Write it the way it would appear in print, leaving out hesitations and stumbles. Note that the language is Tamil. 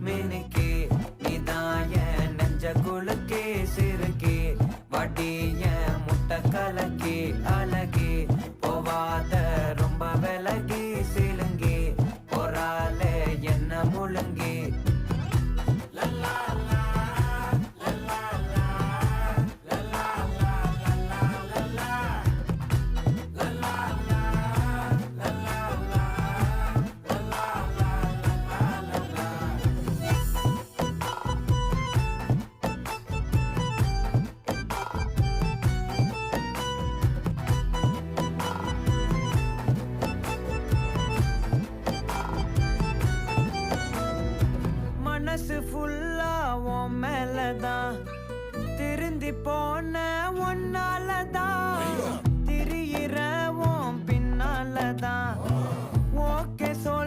மினுக்கே நீதான் என் நெஞ்ச குலுக்கே சிறுக்கே வடிய முட்டை கலக்கே அழகே போவாத ரொம்ப விலகி சிலுங்கி போறாலே என்ன முழுங்கி மனசு ஃபுல்லா உன் மேலதான் திருந்தி போன ஒன்னாலதான் திரியிற உன் பின்னாலதான் ஓகே சொல்